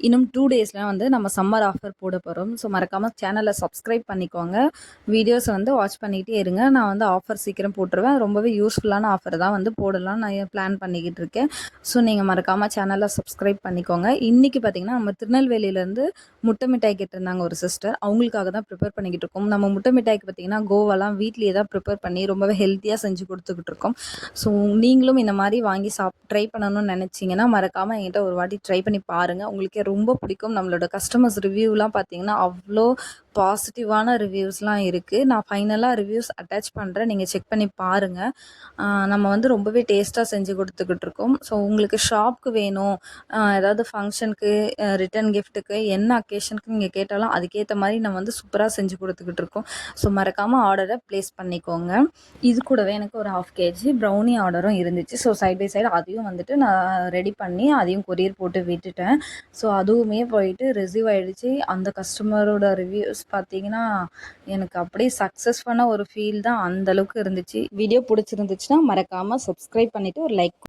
இன்னும் 2 டேஸ்ல வந்து நம்ம சம்மர் ஆஃபர் போட போகிறோம். ஸோ மறக்காமல் சேனலை சப்ஸ்கிரைப் பண்ணிக்கோங்க. வீடியோஸை வந்து வாட்ச் பண்ணிக்கிட்டே இருங்க. நான் வந்து ஆஃபர் சீக்கிரம் போட்டுருவேன். ரொம்பவே யூஸ்ஃபுல்லான ஆஃபர் தான் வந்து போடலாம் நான் பிளான் பண்ணிக்கிட்டு இருக்கேன். ஸோ நீங்கள் மறக்காமல் சேனலை சப்ஸ்கிரைப் பண்ணிக்கோங்க. இன்றைக்கி பார்த்திங்கன்னா நம்ம திருநெல்வேலியிலேருந்து முட்டை மிட்டாய் கேட்டிருந்தாங்க ஒரு சிஸ்டர். அவங்களுக்காக தான் ப்ரிப்பேர் பண்ணிக்கிட்டு இருக்கோம். நம்ம முட்டை மிட்டாய்க்கு பார்த்திங்கன்னா கோவாலாம் வீட்லேயே தான் ப்ரிப்பேர் பண்ணி ரொம்பவே ஹெல்த்தியாக செஞ்சு கொடுத்துக்கிட்டு இருக்கோம். ஸோ நீங்களும் இந்த மாதிரி வாங்கி ட்ரை பண்ணணும்னு நினச்சிங்கன்னா மறக்காமல் என்கிட்ட ஒரு வாட்டி ட்ரை பண்ணி பாருங்கள். உங்களுக்கே ரொம்ப பிடிக்கும். நம்மளோட கஸ்டமர்ஸ் ரிவ்யூலாம் பார்த்தீங்கன்னா அவ்வளோ பாசிட்டிவான ரிவ்யூஸ்லாம் இருக்குது. நான் ஃபைனலாக ரிவ்யூஸ் அட்டாச் பண்ணுறேன். நீங்கள் செக் பண்ணி பாருங்கள். நம்ம வந்து ரொம்பவே டேஸ்ட்டாக செஞ்சு கொடுத்துக்கிட்டு இருக்கோம். ஸோ உங்களுக்கு ஷாப்புக்கு வேணும், ஏதாவது ஃபங்க்ஷனுக்கு, ரிட்டன் கிஃப்ட்டுக்கு, என்ன அக்கேஷனுக்கு நீங்கள் கேட்டாலும் அதுக்கேற்ற மாதிரி நம்ம வந்து சூப்பராக செஞ்சு கொடுத்துக்கிட்டு இருக்கோம். ஸோ மறக்காமல் ஆர்டரை ப்ளேஸ் பண்ணிக்கோங்க. இது கூடவே எனக்கு ஒரு 1/2 kg ப்ரௌனி ஆர்டரும் இருந்துச்சு. ஸோ சைட் பை சைடு அதையும் வந்துட்டு நான் ரெடி பண்ணி அதையும் கொரியர் போட்டு விட்டுட்டேன். ஸோ அதுவுமே போயிட்டு ரிசீவ் ஆகிடுச்சு. அந்த கஸ்டமரோட ரிவ்யூஸ் பார்த்தீங்கன்னா எனக்கு அப்படியே சக்ஸஸ் பண்ண ஒரு ஃபீல் தான். அந்தளவுக்கு இருந்துச்சு. வீடியோ பிடிச்சிருந்துச்சுன்னா மறக்காமல் சப்ஸ்கிரைப் பண்ணிவிட்டு ஒரு லைக்